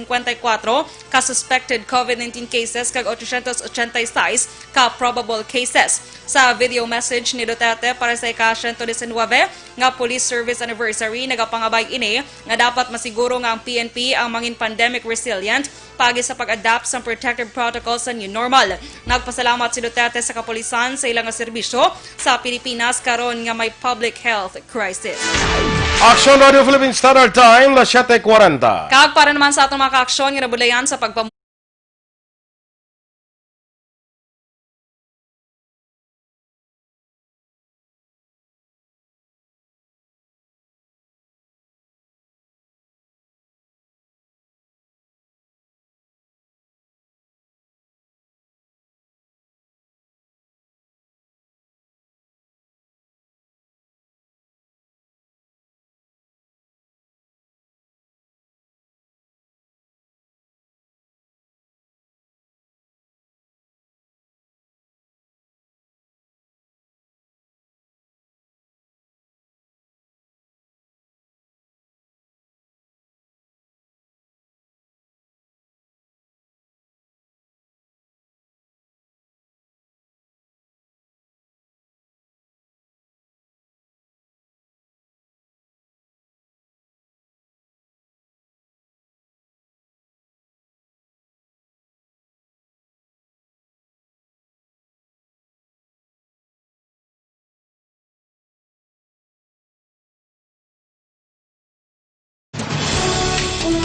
ka suspected COVID-19 cases, kag 886 ka probable cases. Sa video message ni Duterte para sa ika-119 nga Police Service Anniversary, nagapangabay ini nga dapat masiguro nga ang PNP ang mangin pandemic resilient pagi sa pag-adapt sa protective protocols sa new normal. Nagpasalamat si Duterte sa kapulisan sa ilang serbisyo sa Pilipinas karon nga may public health crisis. Aksyon Radio Philippine Standard Time, las 7:40. Kag para naman sa atong mga ka-aksyon nga nabulayan sa pagpam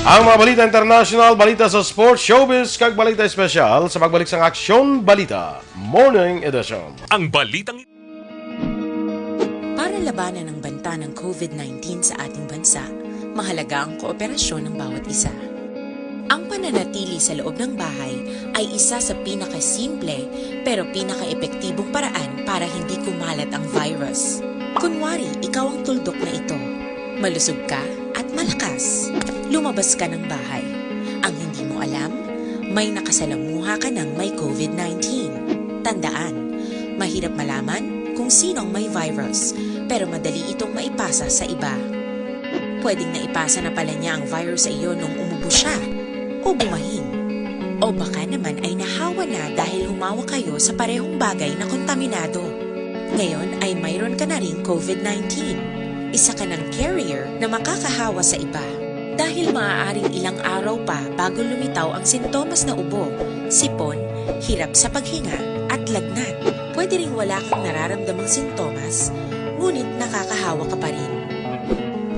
Ang mga balita international, balita sa sports, showbiz, kag balita special sa pagbalik sa Aksyon Balita Morning Edition. Ang balitang Para labanan ang banta ng COVID-19 sa ating bansa, mahalaga ang kooperasyon ng bawat isa. Ang pananatili sa loob ng bahay ay isa sa pinakasimple pero pinaka-epektibong paraan para hindi kumalat ang virus. Kunwari, ikaw ang tuldok na ito. Malusog ka at malakas. Lumabas ka ng bahay. Ang hindi mo alam, may nakasalamuha ka ng may COVID-19. Tandaan, mahirap malaman kung sinong may virus, pero madali itong maipasa sa iba. Pwedeng naipasa na pala niya ang virus sa iyo nung umubo siya, o bumahin. O baka naman ay nahawa na dahil humawa kayo sa parehong bagay na kontaminado. Ngayon ay mayroon ka na ring COVID-19. Isa ka ng carrier na makakahawa sa iba. Dahil maaaring ilang araw pa bago lumitaw ang sintomas na ubo, sipon, hirap sa paghinga at lagnat. Pwede ring wala kang nararamdamang sintomas, ngunit nakakahawa ka pa rin.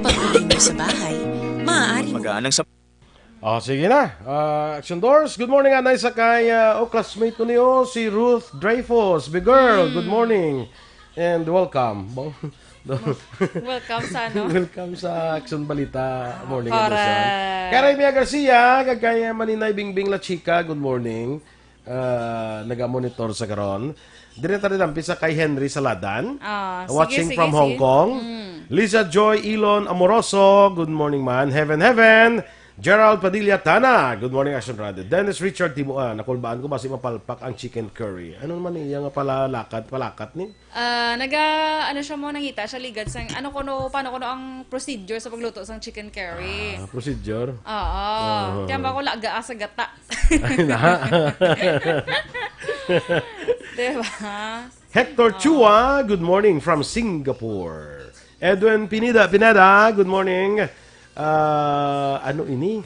Pag-uwi mo sa bahay, maaaring Mag-aanang sa Sige na. Action Doors, good morning anay sa kay classmate ko niyo, si Ruth Dreyfus. Big girl, good morning. And welcome. welcome sa ano? Welcome sa Aksyon Balita Morning Correct. Edition. Kay Mia Garcia, kagaya Maninay Bingbing La Chica, good morning. Naga-monitor sa karon. Direta rin ang pisa kay Henry Saladan. Watching sige, from Hong Kong. Lisa Joy Elon Amoroso, good morning man. Heaven. Gerald Padilla Tana, good morning Action Radio. Dennis Richard Tibuan, nakulbaan ko ba si mapalpak ang chicken curry? Ano naman iya nga pala palakat ni? Ano siya mo nangita siya ligad sang paano ko ang procedure sa pagluto sang chicken curry. Procedure? Oo. Kaya ba ko laga sa gata. Ay na. Diba? Hector Chua, good morning from Singapore. Edwin Pineda, good morning. Ano ini?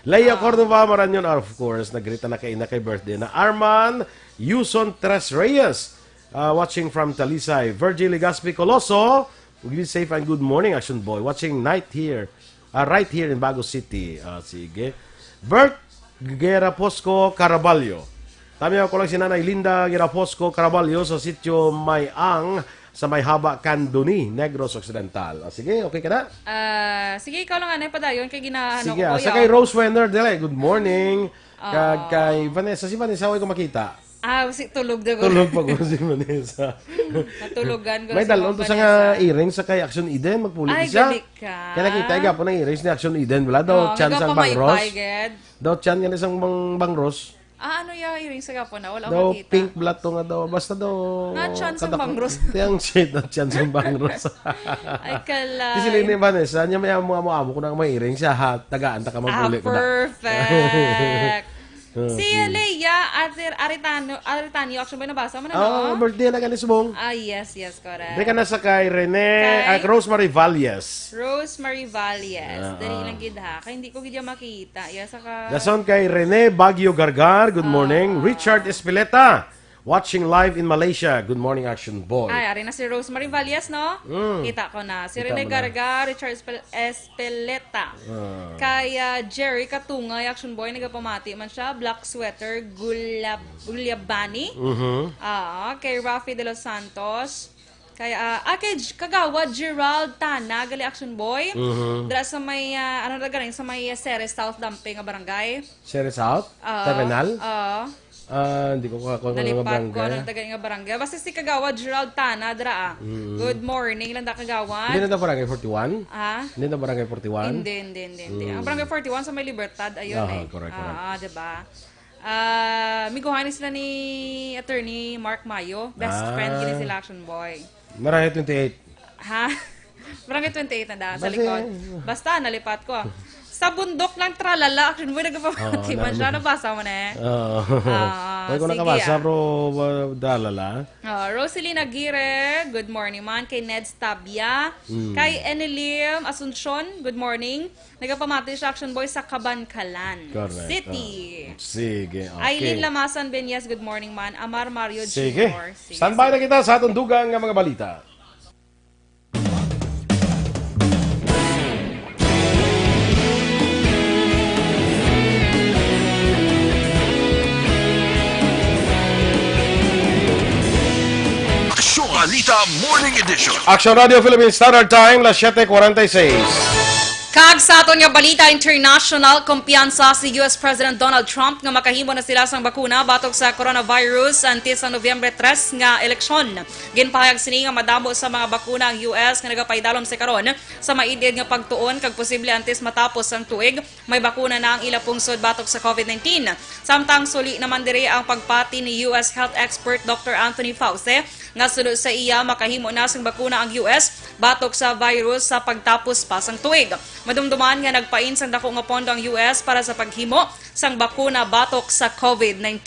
Leia Cordova Maranyon, of course, nagrita na kay birthday na Arman Yuson Tres Reyes, watching from Talisay. Virgil Legaspi Coloso, be safe and good morning Action Boy, watching right here in Bago City. Sige. Bert Geraposco Caraballo, tami ako lang si Nanay Linda Geraposco Caraballo sa sitio Mayang sa may haba Candoni, Negros Occidental. Sige, okay ka na? Sige, ikaw lang ano padayon kay ginaano Sige, ko sa kay Rose Wenner, good morning. Kay Vanessa, si Vanessa, huwag ko makita. Si tulog na ko. Tulog pa ko si Vanessa. Natulugan ko May si dalon to Ma'am sa nga Vanessa. earrings sa kay Aksyon Eden. Magpulit Ay, siya. gali ka. Kaya nakita ka po ng earrings ni Aksyon Eden. Wala daw chance ang bangros. Daw chance nga isang bangros. Ano yung earrings sa gapo na? Wala Daw akong makita. pink black to nga daw. Basta daw... Nga chance ang bangros. Tiyang shit na chance ang bangros. Ay, kalay. Di sila ni Vanessa. Niya may amo ko na may earrings siya. Tagaan ta ka magpulit ko na. Perfect. Si Leia Aritano, actually ba nabasa mo na, no? Birthday na ka ni Subong. Yes, correct. Di ka na sa kay Rene, Rosemary Valles. Rosemary Valles. Dali lang gid ha. Kaya hindi ko gid yan makita. Dason kay Rene Baguio Gargar. Good morning. Richard Espileta. Watching live in Malaysia. Good morning, Action Boy. Ay, ari na si Rosemary Valles, no? Kita ko na. Si Rene Gargar, Richard Espeleta. Kaya Jerry Katungay, Action Boy, nagapamati man siya. Black Sweater, Gulyabani. Kay Rafi de los Santos. Kaya, kay Kagawa, Gerald Tana, gali Action Boy. Dra sa may, sa may Ceres South Damping nga barangay. Ceres South? Terminal? Hindi ko kakakuha ng Nalipat ko barangay. ng taga nga barangay. Basta si Kagawa Gerald Tana, dra. Good morning, lang da Kagawa. Hindi na barangay 41? Hindi na barangay 41? Hindi. Ang barangay 41 sa may Libertad, ayun correct. Diba? Miguhanin sila ni Attorney Mark Mayo. Best friend kini sila Action Boy. Barangay 28. Barangay 28 na da, sa likod. Basta, nalipat ko. Sa bundok lang tralala, Action Boy, nagpapamati man siya. Nabasa mo na Huwag ko nakabasa, bro, dalala. Roselina Aguirre, good morning man. Kay Ned Stabia. Kay Enilim Asuncion, good morning. Nagpapamati siya, Action Boy, sa Cabancalan City. Sige, okay. Aileen Lamasan Benyes, good morning man. Amar Mario Sige. Jr. Standby na kita sa atong dugang nga mga balita. Balita Morning Edition. Action Radio Philippines Standard Time, las 7:46. Kag sa aton nga balita international, kumpiyansa si US President Donald Trump nga makahimo na sila sang bakuna batok sa coronavirus antes sa Nobyembre 3 nga eleksyon. Ginpahayag sini nga madamo sa mga bakuna ang US nga nagapaydalom sa karon sa maidid nga pagtuon kag posible antes matapos ang tuig may bakuna na ang ila pungsod batok sa COVID-19. Samtang suli naman diri ang pagpati ni US health expert Dr. Anthony Fauci nga sunod sa iya makahimo na sang bakuna ang US batok sa virus sa pagtapos pa sang tuig. Madumduman nga nagpain sang dako nga pondo ang US para sa paghimo sang bakuna batok sa COVID-19.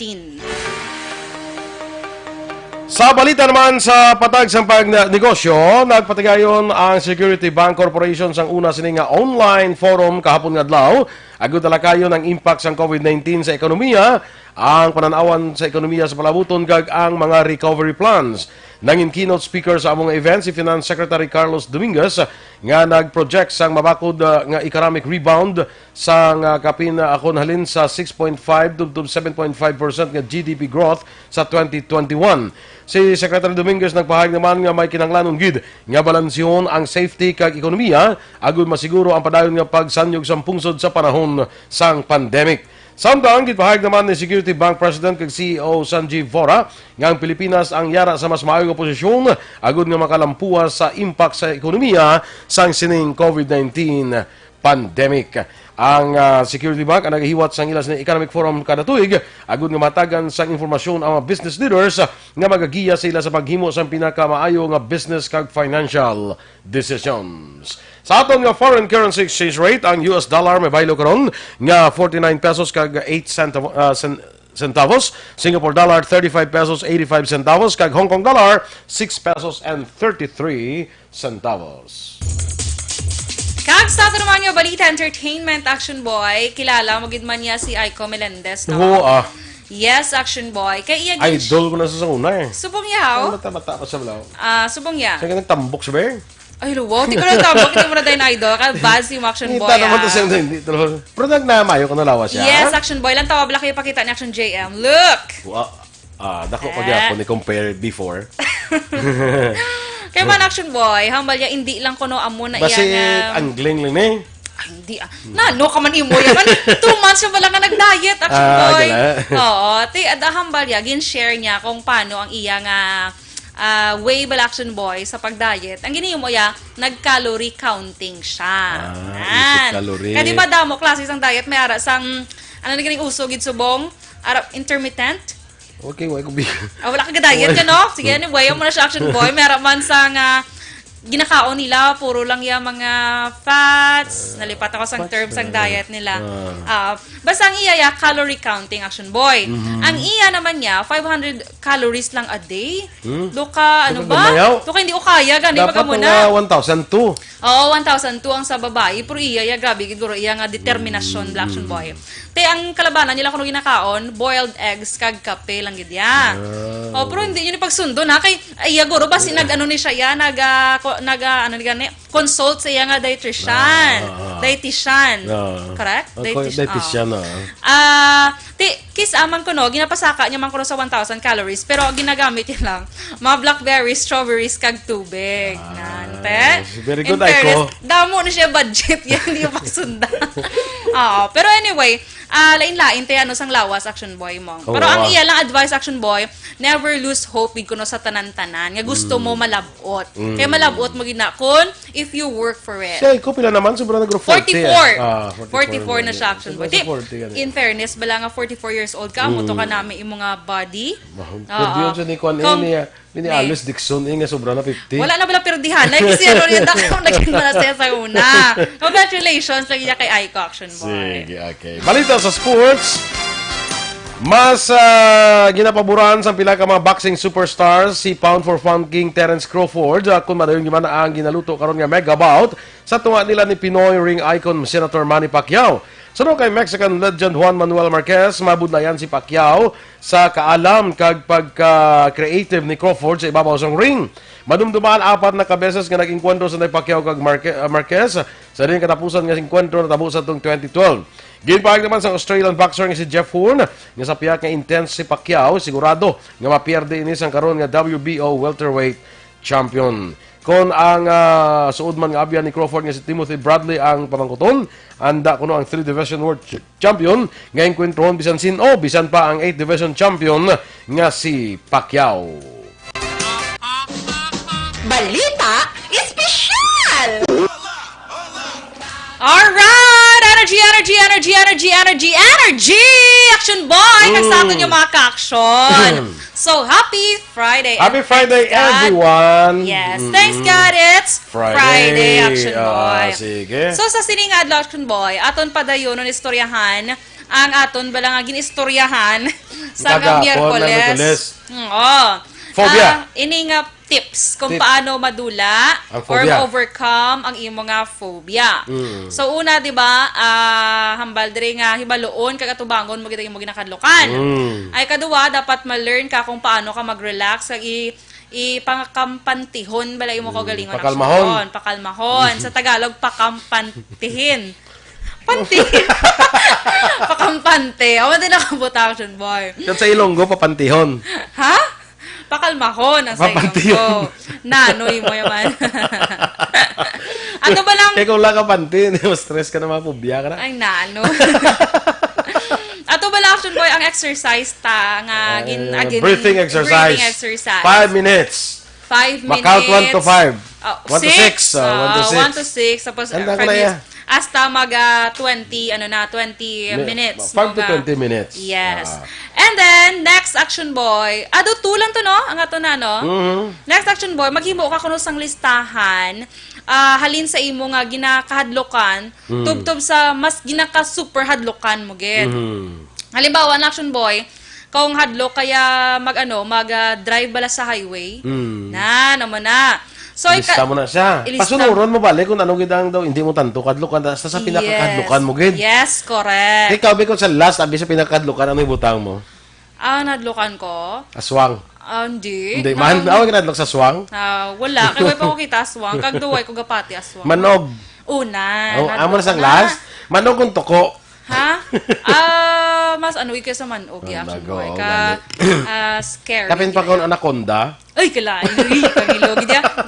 Sa balita naman sa patag sang pagnegosyo, nagpatigayon ang Security Bank Corporation sang una sini nga online forum kahapon nga adlaw. Agud talakayon ang impact sang COVID-19 sa ekonomiya, ang pananawan sa ekonomiya sa palabuton kag ang mga recovery plans. Nangin keynote speaker sa among event si Finance Secretary Carlos Dominguez nga nag-project sang mabakod nga economic rebound sang kapin akon halin sa 6.5 to 7.5% nga GDP growth sa 2021. Si Secretary Dominguez nagpahayag naman nga may kinahanglanon gid nga balansyon ang safety kag ekonomiya agud masiguro ang padayon nga pagsanyog sang pungsod sa panahon sang pandemic. Samtang gipahayag naman ni Security Bank President kag CEO Sanjeev Vora nga ang Pilipinas ang yara sa mas maayong posisyon agud nga makalampuas sa impact sa ekonomiya sang sining COVID-19 pandemic. Ang Security Bank ang naghiwat sang ilas ni Economic Forum kada tuig agud nga matagan sang informasyon ang mga business leaders nga magagiya sa ila sa paghimo sang pinakamaayo nga business kag financial decisions. Sa aton nga foreign currency exchange rate, ang US dollar may baylo karon nga 49 pesos kag 8 centavos, Singapore dollar 35 pesos 85 centavos kag Hong Kong dollar 6 pesos and 33 centavos. Kag sa ato naman nga balita entertainment Action Boy, kilala mo gid man niya si Aiko Melendez, no? Oo, Yes, Action Boy. Kay iya idol ko na sa una eh. Subong yaw. Mata pa sa blaw. Subong ya. Sa ganang tambok siya ba? Ay, luwa. Di ko na tambok. Hindi mo na tayo na idol. Kaya bad si Action Boy. Hindi naman to siya. Pero nagnamayo ko na lawas siya. Yes, Action Boy. Lang tawab lang kayo pakita ni Action JM. Look! Dako pag ako ni compare before. Kaya man Action Boy, hambal ya hindi lang kuno amo na iya Basi angling lang eh. Ay, hindi Nano ka man imo yan. 2 months siya pala nga nag-diet, Action Boy. Oo. Hambal ya, gin-share niya kung paano ang iya nga way bala Action Boy sa pag-diet. Ang giniyo mo ya, nag-calorie counting siya. Calorie. Kaya di ba damo, klase sang diet, may ara sang, ano na ganing usog, subong, intermittent. Okay, wala ko bigo. Wala ka diet ka, no? Sige, anyway, mo na siya Action Boy. May ara man sang, ginakaon nila, puro lang yung mga fats, nalipat ako sa terms ang diet nila. Basta ang iya, calorie counting Action Boy. Ang iya naman niya, 500 calories lang a day. Doka, ano ba? Doka hindi o kaya, gani dapat magamuna. 1,002. Oo, 1,002 ang sa babae. Pero iya, grabe, siguro iya nga determinasyon la Action Boy. Te, ang kalabanan nila kung ginakaon, boiled eggs, kag kape lang gid ya. Pero hindi yun yung pagsundo na. Kay, iya, guro ba, sinag-ano ni siya ya, consult sa iya nga dietitian. Correct? Dietitian, Kiss aman ko no, ginapasaka niya man ko sa 1,000 calories, pero ginagamit niya lang mga blackberries, strawberries, kag tubig. Very good, Aiko. Damo na siya budget, yan hindi yung pagsunda. Pero anyway, lain-lain tayo ano sang lawas Action Boy mo. Pero ang iya lang advice Action Boy, never lose hope kuno sa tanan-tanan. Nga gusto mo malabot. Kaya malabot mo ginakon if you work for it. Siya, iko pila naman, sobrang nagro 44 na siya Action Boy. In fairness, bala nga 44 years old ka, muto ka namin yung mga body. Pwede yun siya ni Kwan ni Alice Dixon, nga sobrang na 50. Wala na bala perdihan. Like, kasi rin ako naging manasaya sa una. Congratulations lagi niya kay Aiko Action Boy. Sige, okay. Balita sa sports. Mas ginapaboran sa pila ka mga boxing superstars si pound for pound king Terence Crawford kung madayon man ang ginaluto karon nga mega bout sa tunga nila ni Pinoy ring icon Senator Manny Pacquiao. Sunod kay Mexican legend Juan Manuel Marquez, mabud na yan si Pacquiao sa kaalam kag pagka-creative ni Crawford sa ibabaw sang ring. Madumdumaan 4 na kabeses nga naging kwentro sa Pacquiao kag Marquez sa rin katapusan nga kwentro na tapusan tong 2012. Ginpahag naman sa Australian boxer nga si Jeff Horn nga sa piyak nga intense si Pacquiao, sigurado nga mapierde ini sang karon nga WBO welterweight champion. Kon ang suod man nga abyan ni Crawford nga si Timothy Bradley ang pamangkuton, anda kuno ang 3 division world champion nga engkwentrohon bisan sino, bisan pa ang 8 division champion nga si Pacquiao. Balita Espesyal! Alright! Energy! Action Boy! Nagsato niyo mga ka-action. So, happy Friday. Happy Friday, everyone! Yes. Thanks, God. It's Friday, Action Boy. Sige. So, sa siningad, Action Boy, aton padayon nun istoryahan ang aton bala nga ginistoryahan sa Miyerkules. Phobia. Ini nga tips kung paano madula or ma-overcome ang imong nga phobia. So una, di ba, hambal dire nga hibaloon kag atubangon mo kita imong ginakadlokan. Ay kaduwa, dapat ma-learn ka kung paano ka mag-relax kag ipangakampantihon bala imo ko galingon. Pakalmahon. Sa Tagalog, pakampantihin. Pakampante. Awan din nakabuta Action Boy. Yan sa Ilonggo, papantihon. Ha? Pakalmahon ang sa Ilonggo. Nanoy mo yaman. Ano ba lang? Kaya kung wala ka panti, stress ka na mapubya ka na. Ay, nano. Ato ba lang Action Boy ang exercise ta nga breathing exercise. 5 minutes. 5 minutes. Makount 1 to 5. 1 to 6. 1 to 6. Tapos 5 minutes. Hasta mag 20 minutes. 5 to 20 minutes. Yes. And then, next Action Boy. Tulan to, no? Ang ato na, no? Next Action Boy, maghimo ka kuno sang listahan. Halin sa imo nga ginakahadlokan. Tubtob sa mas ginaka-super hadlokan mo, gid. Halimbawa, Action Boy, kung hadlok kaya mag-drive bala sa highway. Naman na. So, ilista mo na siya. Pasunuron mo balik kung anong gidang daw, hindi mo tanto kadlukan, sa pinakakadlukan mo, gid. Yes, correct. Ikaw, bikon sa last, abi sa pinakakadlukan, ano yung butang mo? Nadlukan ko? Aswang. Hindi. Hindi. Awag na sa aswang? Wala. Kaya pa ko kita aswang. Kagduway ko gapati aswang. Manog. Una. Amo na sang last? Manog kung toko. Ha? Mas ika sa manog. Action Boy. Scary. Kapin pa kung anaconda. Ay, kalain. Kagilog.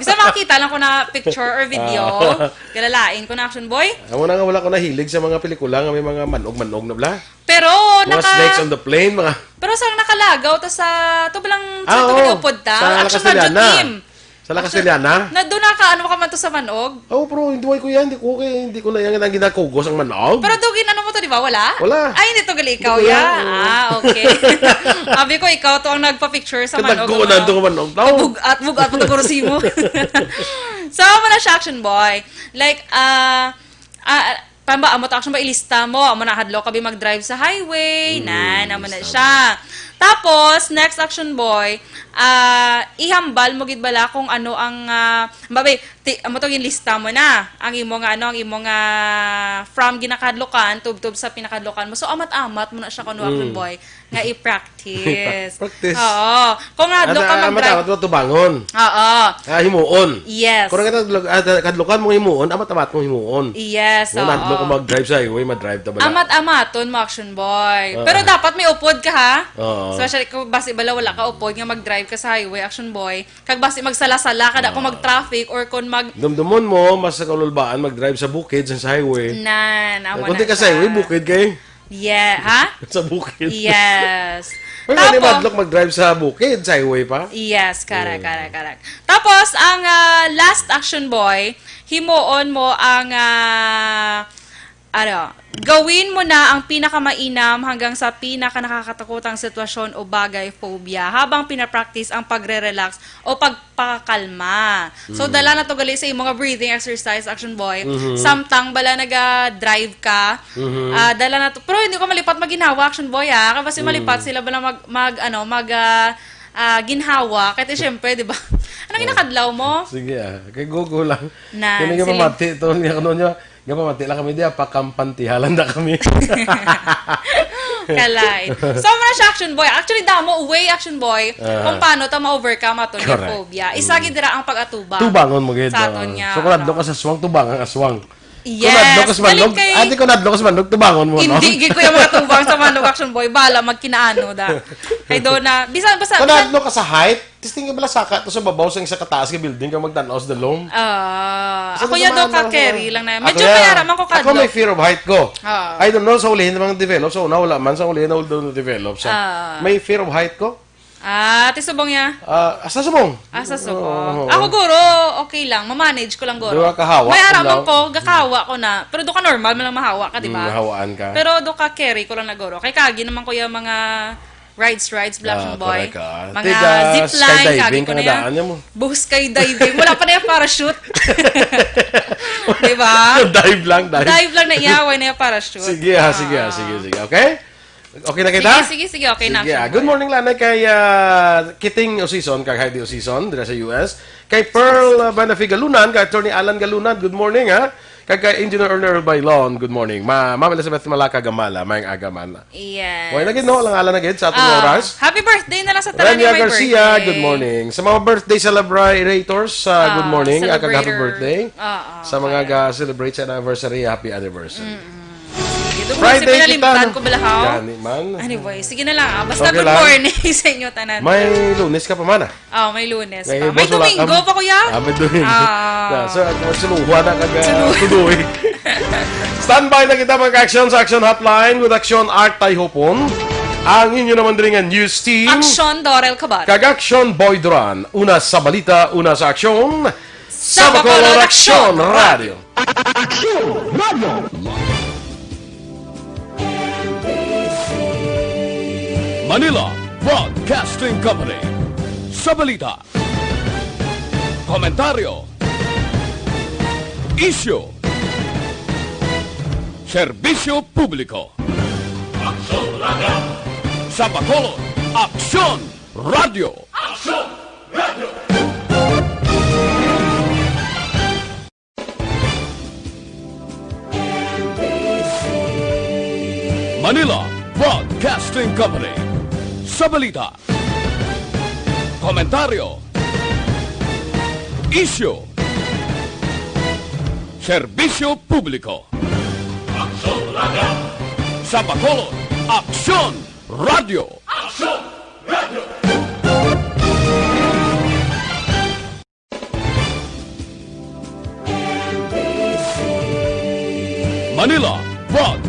Bisa makakita lang ko na picture or video. Galalain ko na Action Boy. Amo na nga wala ko nahilig sa mga pelikula nga may mga manog-manog na bla. Pero Mga snakes on the plane, mga... Pero sa nakalagaw ta sa to bilang sa oo. tumiupod ta. Sa Action Castellana. Radyo Team. Sa La Castellana? Na doon ka ano ka man to sa manog. Oh, bro, hindi ko yan. Hindi ko na yan ang ginakugos ang manog. Pero doon ginano mo to, di ba? Wala? Wala. Ay, hindi to gali ikaw Hindi ko ya. yan, Okay. Sabi ko, ikaw to ang nagpa-picture sa manog. Kadagkunan to manog. Bugat mo to kurusi mo. So, wala siya Action Boy. Like, amo to Action Boy, ilista mo. Amo na hadlo ka mag-drive sa highway. Naman na siya. Tapos, next Action Boy, ihambal mo gid bala kung ano ang amo to lista mo na. Ang imo nga from ginakadlokan tubtob sa pinakadlokan mo. So amat-amat mo na siya kuno Action Boy nga i-practice. Practice. Oo. Kung adlo ka mag-drive. Amat-amat mo tubangon. Oo. Himuon. Yes. Kung kadlokan mo himuon, amat-amat mo himuon. Yes. Kung nadlo ko mag-drive sa highway, mag-drive ta bala. Amat-amaton mo Action Boy. Pero dapat may upod ka ha. Oo. Especially kung basi bala wala ka upod nga mag-drive ka sa highway Action Boy. Kag basi magsala-sala kada kung mag-traffic or kung Dumdumon mo, mas sa kaululbaan, mag-drive sa bukid, sa highway. Amo Kunti na ka sa highway, bukid kay. Yeah, ha? Sa bukid. Yes. Pero hindi madlok mag-drive sa bukid, sa highway pa. Yes, correct. Tapos, ang last Action Boy, himuon mo ang gawin mo na ang pinakamainam hanggang sa pinakanakakatakutang sitwasyon o bagay, phobia, habang pinapractice ang pagre-relax o pagpakalma. So, dala na to gali sa mga breathing exercise, Action Boy. Samtang bala naga-drive ka, dala na to. Pero hindi ko malipat maginawa, Action Boy, ha? Kasi malipat sila bala ginhawa. Kaya syempre, di ba? Anong ginakadlaw mo? Sige kay Gogo lang. Na, Kaya mamati ito, mamati lang kami diya, pakampantihalan na kami. Kalay. So, mga siya Action Boy. Actually, damo, way Action Boy, kung paano ta ma-overcome aton yung phobia. Isagi dira ang pag-atubang. Tubangon mo gid. Sa aton niya. So, kung nadlo ka sa swang, tubang ang aswang. Yes. Kung nadlo ka sa manog, tubangon mo, no? Hindi, ko yung mga tubang sa manog Action Boy. Bala, magkinaano da. Kay doon na, kung nadlo ka sa height, tistingin bala saka to sa babaw sa isa kataas ka building ka magtanaw sa dalom. Ako yan daw ka-carry lang na. Medyo mayaraman ko kadlo. Ako may fear of height ko. I don't know, sa ulihin na mga develop. So, wala man, sa ulihin na develop. So, may fear of height ko. Tisubong niya? Sa subong. Sa subong. Ako guro, okay lang. Mamanage ko lang guro. Doon ka hawa. May araman ko, gakawa ko na. Pero doon ka normal, malang mahawa ka, di ba? Mahawaan ka. Pero doon ka carry ko lang na guro. Kay kagi naman ko yung mga rides, Black Boy. Mga zipline, kagi ko na yan. Skydiving. Wala pa na yung parachute. Di ba? Dive lang. Dive lang na iyaway na yung parachute. Sige. Okay? Okay na kita? Sige, okay na. Good morning lanay kay Kiting Osison, kay Heidi Osison, dira sa US. Kay Pearl Banafi Galunan, kay Attorney Alan Galunan, good morning ha. Kay Engineer Earner Bailon, good morning. Ma'am Elizabeth Malaka Gamala, mayang agaman. Yes. Okay na gid no, lang ala na gid sa atong oras. Happy birthday na lang sa tanan Rania may Garcia, birthday. good morning. Sa mga birthday celebrators, good morning. Happy birthday. Sa mga celebrate sa anniversary, happy anniversary. Friday kita, ko balahaw. Gani man. Anyway, sige na lang. Basta Okay good lang. morning sa inyo tanan. May Lunes ka pa man May Lunes pa. May May Domingo pa, kuya? may Domingo. So, suluhuan na tuloy. Standby na kita mag-action sa Action Hotline with Action Art Taihopon. Ang inyo naman din news team. Aksyon, Dorel, Cabatu. Kag-Action Boy Duran. Una sa balita, una sa aksyon. Sa Bacolod Action Radio. Aksyon Radio. Manila Broadcasting Company. Sa balita, komentaryo, issue, serbisyo publiko. Aksyon Radio. Sa Bacolod, Aksyon Radio. Aksyon Radio. Manila Broadcasting Company. Sa balita, komentaryo, issue, serbisyo publiko. Aksyon Radio. Sa Bacolod, Aksyon Radio. Aksyon Radio. Manila, Frog